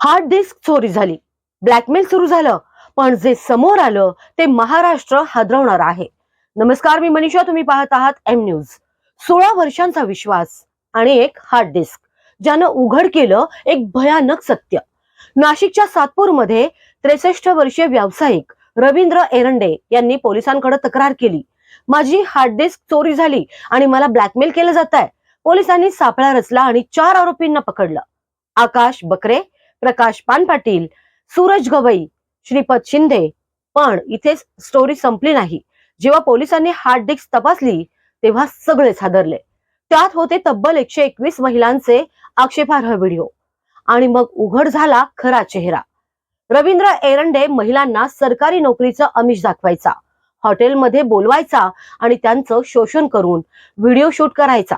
Hard disk चोरी झाली, blackmail सुरू झालं, पण जे समोर आलं ते महाराष्ट्र हादरवणार आहे. नमस्कार, मी मनीषा, तुम्ही पाहत आहात एम न्यूज. 16 वर्षांचा विश्वास आणि एक हार्ड डिस्क ज्यानं उघड केलं एक भयानक सत्य. नाशिकच्या सातपूरमध्ये 63 वर्षीय व्यावसायिक रवींद्र एरंडे यांनी पोलिसांकडे तक्रार केली. माझी हार्ड डिस्क चोरी झाली आणि मला ब्लॅकमेल केलं जात आहे. पोलिसांनी सापळा रचला आणि 4 आरोपींना पकडलं. आकाश बकरे, प्रकाश पानपाटील, सूरज गवई, श्रीपद शिंदे. पण इथेच स्टोरी संपली नाही. जेव्हा पोलिसांनी हार्ड डिस्क तपासली तेव्हा सगळेच हादरले. त्यात होते तब्बल 121 महिलांचे आक्षेपार्ह व्हिडिओ. आणि मग उघड झाला खरा चेहरा. रवींद्र एरंडे महिलांना सरकारी नोकरीचं आमिष दाखवायचा, हॉटेलमध्ये बोलवायचा आणि त्यांचं शोषण करून व्हिडिओ शूट करायचा.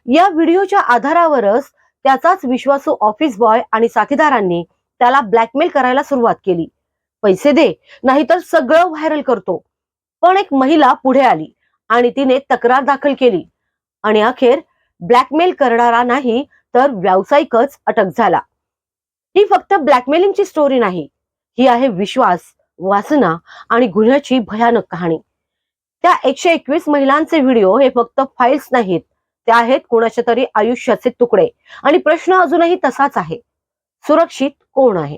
या व्हिडिओच्या आधारावरच त्याचाच विश्वासू ऑफिस बॉय आणि साथीदारांनी त्याला ब्लॅकमेल करायला सुरुवात केली. पैसे दे, नाहीतर सगळं व्हायरल करतो. पण एक महिला पुढे आली आणि तिने तक्रार दाखल केली आणि अखेर ब्लॅकमेल करणारा नाही तर व्यावसायिकच अटक झाला. ही फक्त ब्लॅकमेलिंगची स्टोरी नाही, ही आहे विश्वास, वासना आणि गुन्ह्याची भयानक कहाणी. त्या 121 महिलांचे व्हिडिओ हे फक्त फाईल्स नाहीत, ते आहेत कोणाच्या तरी आयुष्याचे तुकडे. आणि प्रश्न अजूनही तसाच आहे, सुरक्षित कोण आहे?